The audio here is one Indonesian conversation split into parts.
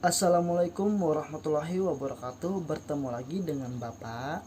Assalamualaikum warahmatullahi wabarakatuh. Bertemu lagi dengan Bapak.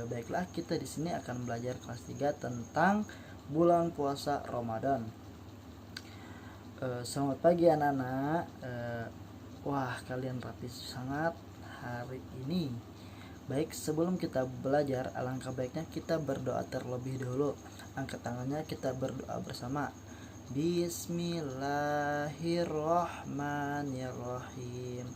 Baiklah, kita di sini akan belajar kelas 3 tentang bulan puasa Ramadan. Selamat pagi anak-anak. Wah, kalian rapi sangat hari ini. Baik, sebelum kita belajar, alangkah baiknya kita berdoa terlebih dahulu. Angkat tangannya, kita berdoa bersama. Bismillahirrahmanirrahim.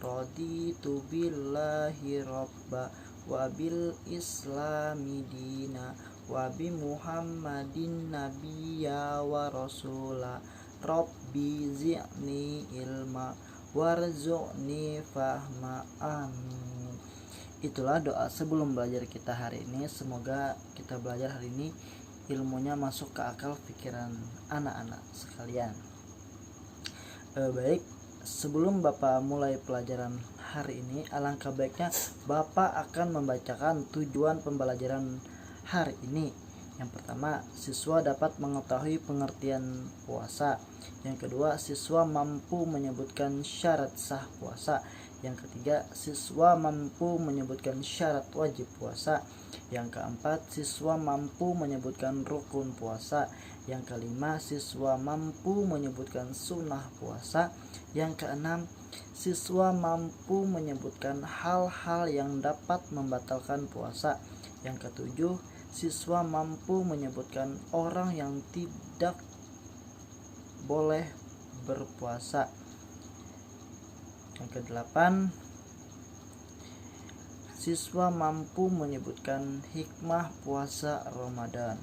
Raditu billahi robba wa bil islami dina wa bi muhammadin nabiyya wa rasula rabbi zi'ni ilma warzuqni fahma. Amin. Itulah doa sebelum belajar kita hari ini. Semoga kita belajar hari ini ilmunya masuk ke akal pikiran anak-anak sekalian. Baik, sebelum Bapak mulai pelajaran hari ini, alangkah baiknya Bapak akan membacakan tujuan pembelajaran hari ini. Yang pertama, siswa dapat mengetahui pengertian puasa. Yang kedua, siswa mampu menyebutkan syarat sah puasa. Yang ketiga, siswa mampu menyebutkan syarat wajib puasa. Yang keempat, siswa mampu menyebutkan rukun puasa. Yang kelima, siswa mampu menyebutkan sunnah puasa. Yang keenam, siswa mampu menyebutkan hal-hal yang dapat membatalkan puasa. Yang ketujuh, siswa mampu menyebutkan orang yang tidak boleh berpuasa. Yang kedelapan, siswa mampu menyebutkan hikmah puasa Ramadan.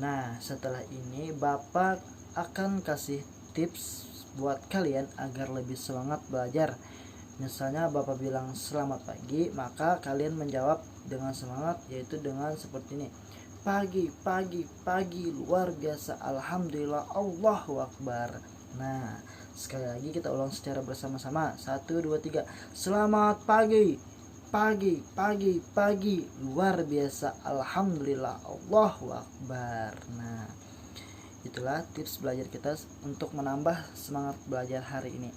Nah, setelah ini Bapak akan kasih tips buat kalian agar lebih semangat belajar. Misalnya Bapak bilang selamat pagi, maka kalian menjawab dengan semangat, yaitu dengan seperti ini. Pagi, pagi, pagi, luar biasa, alhamdulillah, Allahu Akbar. Nah, sekali lagi kita ulang secara bersama-sama. 1, 2, 3. Selamat pagi. Pagi, pagi, pagi, luar biasa, alhamdulillah, Allahu Akbar. Nah, itulah tips belajar kita untuk menambah semangat belajar hari ini.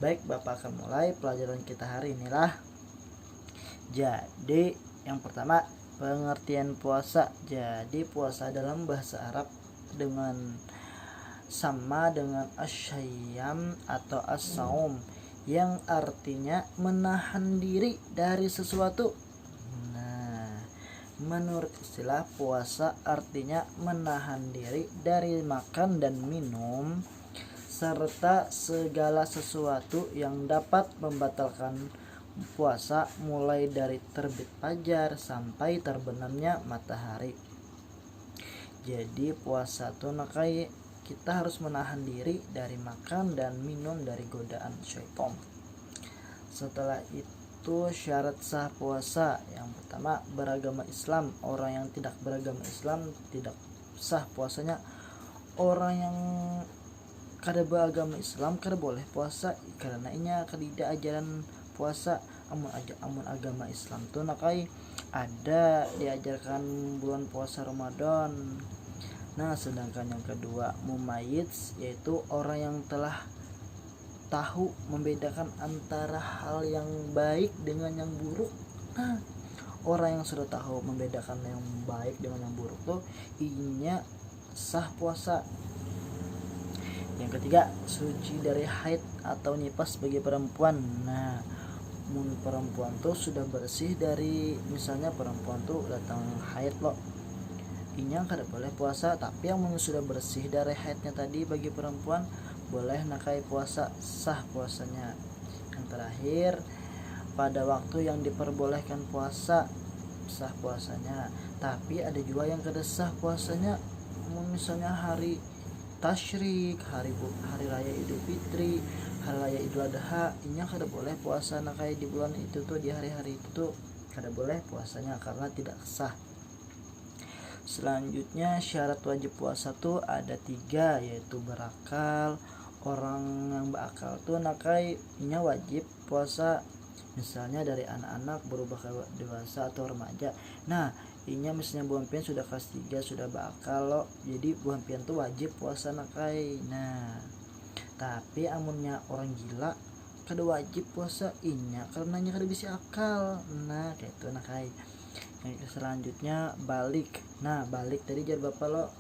Baik, Bapak akan mulai pelajaran kita hari inilah. Jadi, yang pertama, pengertian puasa. Jadi, puasa dalam bahasa Arab sama dengan asyayam atau as-saum, yang artinya menahan diri dari sesuatu. Nah, menurut istilah puasa artinya menahan diri dari makan dan minum serta segala sesuatu yang dapat membatalkan puasa, mulai dari terbit fajar sampai terbenamnya matahari. Jadi puasa tuh nakai kita harus menahan diri dari makan dan minum dari godaan syaitan. Setelah itu syarat sah puasa. Yang pertama, beragama Islam. Orang yang tidak beragama Islam tidak sah puasanya. Orang yang kada beragama Islam kada boleh puasa karena ini kada ajaran puasa. Amun agama Islam tuh nakai ada diajarkan bulan puasa Ramadan. Nah, sedangkan yang kedua, mumayyiz, yaitu orang yang telah tahu membedakan antara hal yang baik dengan yang buruk. Nah, orang yang sudah tahu membedakan yang baik dengan yang buruk tuh inya sah puasa. Yang ketiga, suci dari haid atau nifas bagi perempuan. Nah, perempuan tuh sudah bersih dari, misalnya perempuan tuh datang haid loh, inya kada boleh puasa. Tapi yang sudah bersih dari haidnya tadi bagi perempuan boleh nakai puasa, sah puasanya. Yang terakhir, pada waktu yang diperbolehkan puasa, sah puasanya. Tapi ada juga yang kada sah puasanya, misalnya hari tasyrik, hari raya Idul Fitri, hari raya Idul Adha, inya kada boleh puasa nakai di bulan itu tuh, di hari-hari itu tuh kada boleh puasanya karena tidak sah. Selanjutnya, syarat wajib puasa tuh ada 3, yaitu berakal. Orang yang berakal tuh nakai inya wajib puasa, misalnya dari anak-anak berubah ke dewasa atau remaja. Nah, inya misalnya buah pian sudah kelas 3 sudah berakal loh, jadi buah pian tuh wajib puasa nakai. Nah, Tapi amunnya orang gila kada wajib puasa inya karena nya kada bisa akal. Nah kayak itu nah kai. Yang selanjutnya balik. Nah balik tadi jar bapak lo,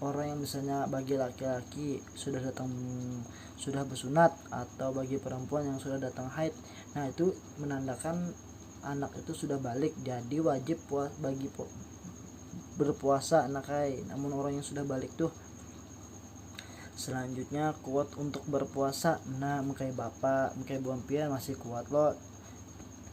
orang yang misalnya bagi laki-laki sudah bersunat atau bagi perempuan yang sudah datang haid, nah itu menandakan anak itu sudah balik, jadi wajib berpuasa anak kai. Namun orang yang sudah balik tuh. Selanjutnya kuat untuk berpuasa. Nah mengkai bapak mengkai buang pian masih kuat lo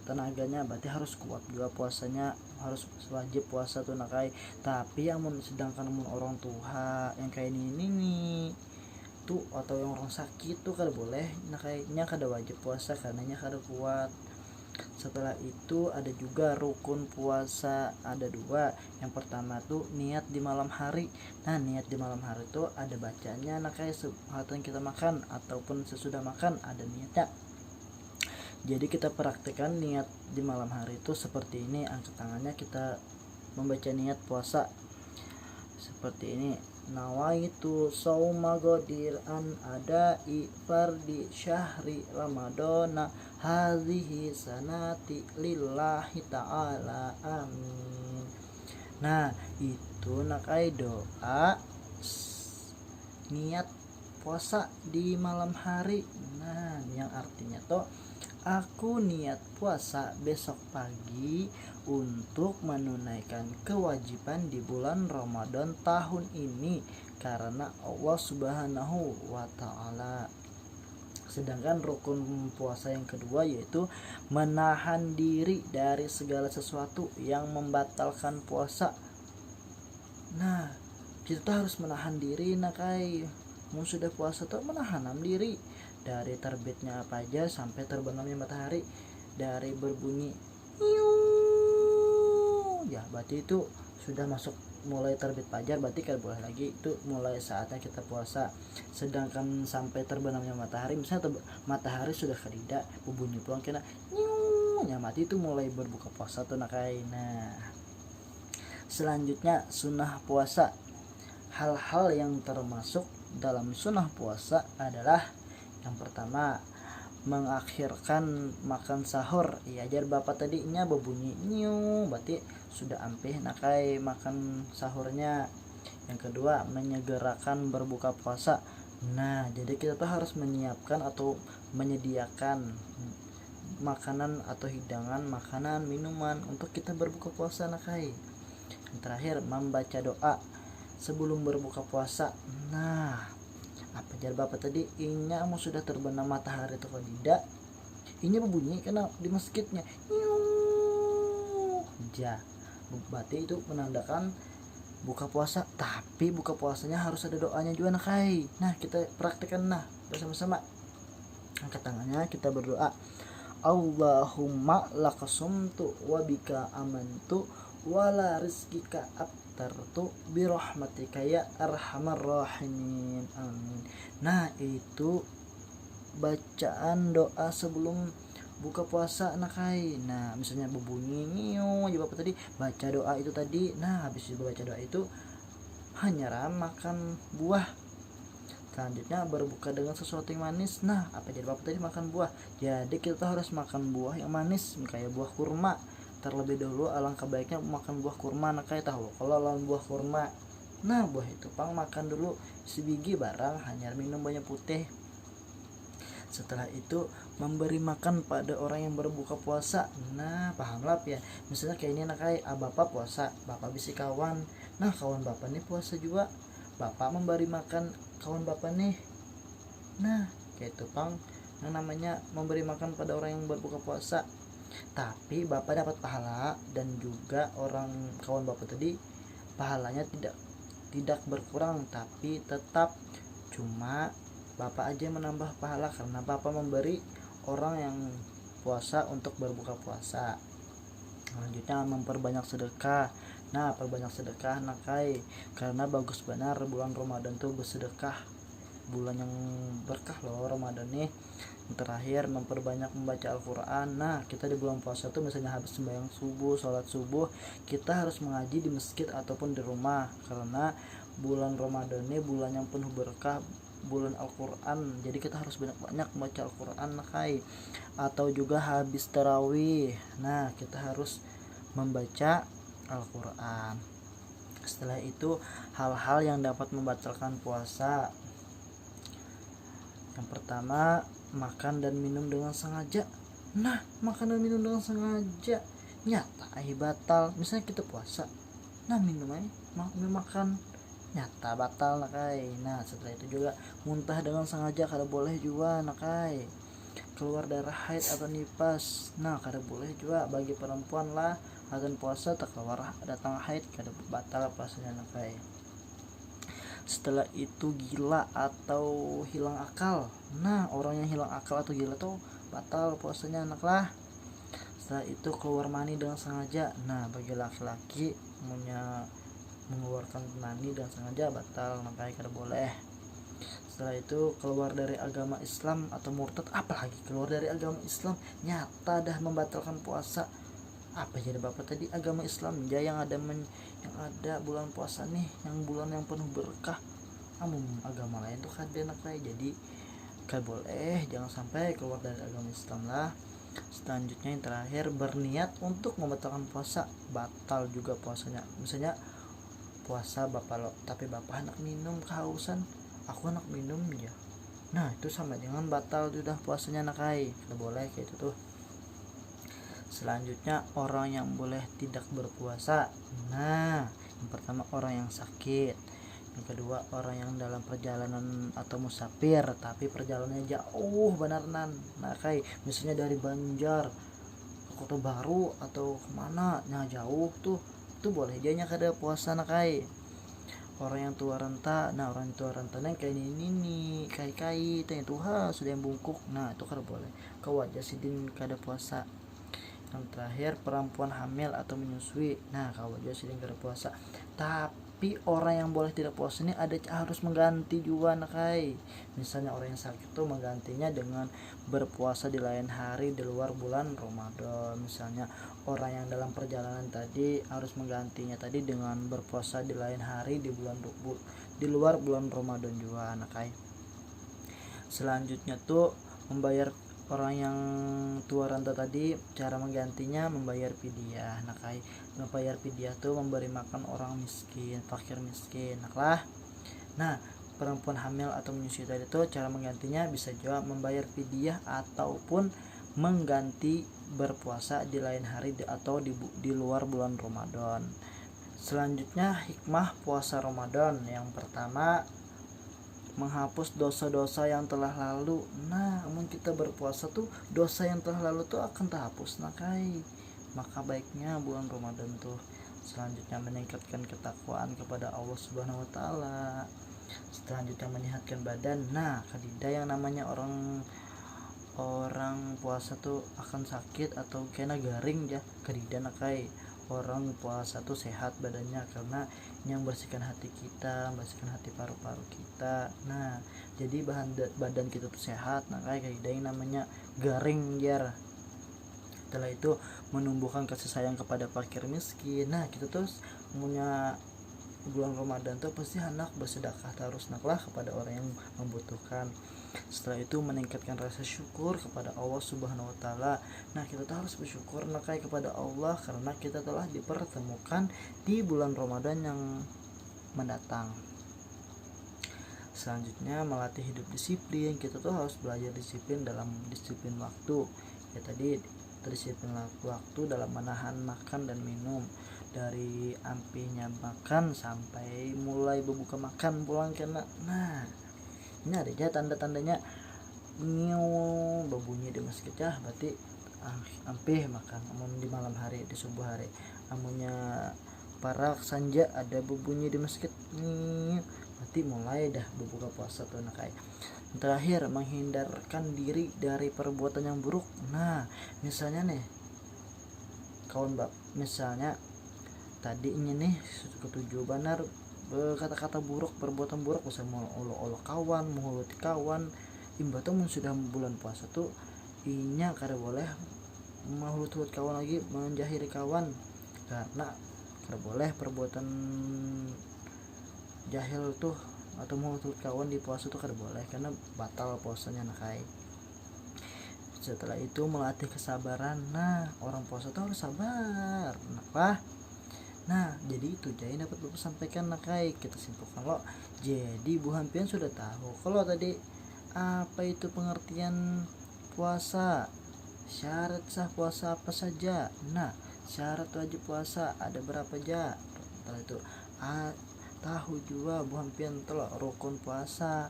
tenaganya, berarti harus kuat juga puasanya, harus wajib puasa tuh nakai. Tapi yang sedangkan orang tua yang kayak ini nih tuh, atau yang orang sakit tuh kada boleh nakainya, kada wajib puasa karenanya kada kuat. Setelah itu ada juga rukun puasa, ada 2. Yang pertama tuh niat di malam hari. Nah niat di malam hari tuh ada bacanya nah kayak sebelum kita makan ataupun sesudah makan ada niatnya. Jadi kita praktekkan niat di malam hari itu seperti ini, angkat tangannya kita membaca niat puasa seperti ini. Nawaitu sauma godir an adai fardi syahri ramadana hadhihi sanati lillahi ta'ala amin. Nah itu nakai doa niat puasa di malam hari. Nah yang artinya tuh aku niat puasa besok pagi untuk menunaikan kewajiban di bulan Ramadan tahun ini karena Allah Subhanahu wa ta'ala. Sedangkan rukun puasa yang kedua yaitu menahan diri dari segala sesuatu yang membatalkan puasa. Nah kita harus menahan diri nakai. Mau sudah puasa tuh menahan diri dari terbitnya apa aja sampai terbenamnya matahari, dari berbunyi ya berarti itu sudah masuk mulai terbit fajar, berarti kan boleh lagi itu mulai saatnya kita puasa. Sedangkan sampai terbenamnya matahari, misalnya matahari sudah kedida berbunyi pulang kena ya mati itu mulai berbuka puasa tuh nakai. Nah selanjutnya sunnah puasa. Hal-hal yang termasuk dalam sunnah puasa adalah yang pertama mengakhirkan makan sahur. Ya ajar bapak tadinya berbunyi berarti sudah ampih nakai makan sahurnya. Yang kedua menyegerakan berbuka puasa. Nah jadi kita tuh harus menyiapkan atau menyediakan makanan atau hidangan makanan minuman untuk kita berbuka puasa nakai. Yang terakhir membaca doa sebelum berbuka puasa. Nah apa jar bapak tadi inya mau sudah terbenam matahari atau tidak inya berbunyi karena di masjidnya berarti itu menandakan buka puasa. Tapi buka puasanya harus ada doanya juga nakai. Nah kita praktekkan nah bersama-sama, angkat tangannya kita berdoa, Allahumma lakasumtu wabika amantu wala rizkika abtartu birahmatika ya arhamar rahimin amin. Nah itu bacaan doa sebelum buka puasa nakai. Nah misalnya berbunyi aja bapak tadi baca doa itu tadi. Nah habis baca doa itu hanya makan buah. Selanjutnya berbuka dengan sesuatu yang manis. Nah apa jadi bapak tadi makan buah, jadi kita harus makan buah yang manis kayak buah kurma. Terlebih dahulu alangkah baiknya makan buah kurma nakai. Tahu kalau lawan buah kurma, nah buah itu pang makan dulu sebiji barang hanya minum banyak putih. Setelah itu memberi makan pada orang yang berbuka puasa. Nah paham lah ya, misalnya kayak ini nakai bapak puasa, bapak bisa kawan, nah kawan bapak nih puasa juga, bapak memberi makan kawan bapak nih. Nah kayak itu pang yang namanya memberi makan pada orang yang berbuka puasa. Tapi bapak dapat pahala dan juga orang kawan bapak tadi pahalanya tidak berkurang, tapi tetap cuma bapak aja yang menambah pahala karena bapak memberi orang yang puasa untuk berbuka puasa. Selanjutnya memperbanyak sedekah. Nah perbanyak sedekah nakai karena bagus benar bulan Ramadan tuh bersedekah, bulan yang berkah loh Ramadan nih. Yang terakhir memperbanyak membaca Al-Quran. Nah kita di bulan puasa tuh misalnya habis sembahyang subuh, sholat subuh, kita harus mengaji di masjid ataupun di rumah karena bulan Ramadan ini bulan yang penuh berkah, bulan Al-Quran, jadi kita harus banyak-banyak baca Al-Quran nakai. Atau juga habis tarawih, nah kita harus membaca Al-Quran. Setelah itu hal-hal yang dapat membatalkan puasa. Yang pertama, makan dan minum dengan sengaja. Nah, makan dan minum dengan sengaja nyata batal. Misalnya kita puasa, nah minum aja, makan nyata batal nakai. Nah setelah itu juga muntah dengan sengaja kada boleh juga nakai. Keluar darah haid atau nifas, nah kada boleh juga bagi perempuan lah. Azan puasa tak keluar datang haid kada batal puasanya nakai. Setelah itu gila atau hilang akal. Nah orang yang hilang akal atau gila tuh batal puasanya anak lah. Setelah itu keluar mani dengan sengaja. Nah bagi laki-laki mengeluarkan mani dengan sengaja batal, makanya kada boleh. Setelah itu keluar dari agama Islam atau murtad, apalagi keluar dari agama Islam nyata dah membatalkan puasa. Apa jadi bapak tadi agama Islam ya yang ada bulan puasa nih, yang bulan yang penuh berkah. Agama lain tuh kada nakai, jadi kada boleh, jangan sampai keluar dari agama Islam lah. Selanjutnya yang terakhir, berniat untuk membatalkan puasa, batal juga puasanya. Misalnya puasa bapak lo, tapi bapak anak minum kehausan, aku anak minum ya, nah itu sama dengan batal sudah puasanya nakai, tidak boleh kayak itu tuh. Selanjutnya orang yang boleh tidak berpuasa. Nah yang pertama orang yang sakit, yang kedua orang yang dalam perjalanan atau musafir tapi perjalanannya jauh benaran nakai, misalnya dari Banjar ke Kota Baru atau kemana, nah jauh tuh, itu boleh dia kada puasa nakai. Orang yang tua renta, nah orang tua renta yang kayak ini kai tanya tuha sudah yang bungkuk, nah itu kada boleh, kau aja sidin kada puasa. Yang terakhir perempuan hamil atau menyusui, nah kau aja sidin kada puasa. Tapi orang yang boleh tidak puasa ini ada harus mengganti juga nakai. Misalnya orang yang sakit tuh menggantinya dengan berpuasa di lain hari di luar bulan Ramadan. Misalnya orang yang dalam perjalanan tadi harus menggantinya tadi dengan berpuasa di lain hari di luar bulan Ramadan juga nakai. Selanjutnya tuh membayar orang yang tua renta tadi, cara menggantinya membayar fidyah nakai. Membayar fidyah tuh memberi makan orang miskin, fakir miskin naklah. Nah perempuan hamil atau menyusui tadi tuh cara menggantinya bisa juga membayar fidyah ataupun mengganti berpuasa di lain hari atau di luar bulan Ramadan. Selanjutnya hikmah puasa Ramadan. Yang pertama, menghapus dosa-dosa yang telah lalu. Nah namun kita berpuasa tuh dosa yang telah lalu tuh akan terhapus nakai, maka baiknya bulan Ramadan tuh. Selanjutnya meningkatkan ketakwaan kepada Allah Subhanahu wa taala. Selanjutnya menyehatkan badan. Nah kadida yang namanya orang puasa tuh akan sakit atau kena garing ya, kadida nakai. Orang puasa tuh sehat badannya karena yang bersihkan hati kita, bersihkan hati paru-paru kita. Nah jadi badan kita tuh sehat, nah kayak yang namanya garing jar. Setelah itu menumbuhkan kasih sayang kepada fakir miskin. Nah kita tuh punya bulan Ramadan tuh pasti hendak bersedekah terus naklah kepada orang yang membutuhkan. Setelah itu meningkatkan rasa syukur kepada Allah Subhanahu wa taala. Nah kita tuh harus bersyukur nakai kepada Allah karena kita telah dipertemukan di bulan Ramadan yang mendatang. Selanjutnya melatih hidup disiplin. Kita tuh harus belajar disiplin dalam disiplin waktu. Ya tadi disiplin waktu dalam menahan makan dan minum, dari ampinya makan sampai mulai berbuka makan pulang kena. Nah ini ada aja tanda-tandanya berbunyi di masjid ya, berarti ampih makan. Amun di malam hari, di subuh hari, amunnya parak sanja ada berbunyi di masjid, berarti mulai dah berbuka puasa tuh nakai. Terakhir menghindarkan diri dari perbuatan yang buruk. Nah misalnya nih kawan misalnya tadi ini nih ketujuh benar kata-kata buruk, perbuatan buruk, usah mau olo kawan, menghuluti kawan. Imbata mun sudah bulan puasa tuh inya kada boleh menghuluti kawan lagi, menjahili kawan, karena kada boleh perbuatan jahil tuh atau mengutul kawan di puasa itu kada boleh karena batal puasanya nakai. Setelah itu melatih kesabaran. Nah, orang puasa tuh harus sabar. Kenapa? Nah, jadi itu jadi dapat Bapak sampaikan nakai. Kita simpulkan lo. Jadi Bu Hampian sudah tahu kalau tadi apa itu pengertian puasa, syarat sah puasa apa saja. Nah, syarat wajib puasa ada berapa aja. Setelah itu tahu juga Bu Hampian telah rukun puasa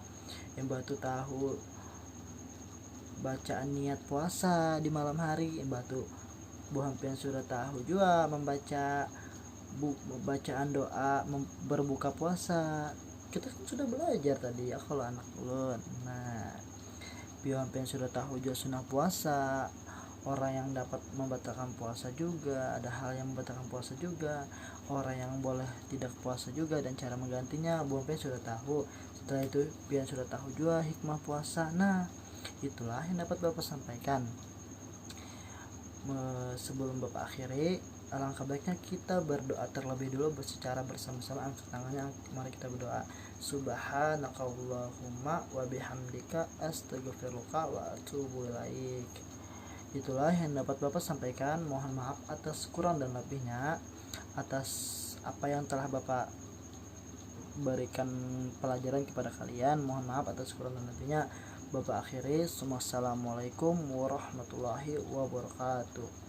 yang batu tahu bacaan niat puasa di malam hari yang batu Bu Hampian sudah tahu juga membaca bacaan doa berbuka puasa. Kita kan sudah belajar tadi ya kalau anak ulun. Nah, Bu Hampian sudah tahu juga sunnah puasa, orang yang dapat membatalkan puasa juga, ada hal yang membatalkan puasa juga, orang yang boleh tidak puasa juga dan cara menggantinya Bu Hampian sudah tahu. Setelah itu Pian sudah tahu juga hikmah puasa. Nah, itulah yang dapat Bapak sampaikan. Sebelum Bapak akhiri, alangkah baiknya kita berdoa terlebih dulu secara bersama-sama. Angkat tangannya, mari kita berdoa. Subhanakallahumma wa bihamdika astaghfiruka wa atubu ilaik. Itulah yang dapat Bapak sampaikan. Mohon maaf atas kurang dan lebihnya, atas apa yang telah Bapak berikan pelajaran kepada kalian. Mohon maaf atas kurang dan lebihnya. Bapak akhiri. Assalamualaikum warahmatullahi wabarakatuh.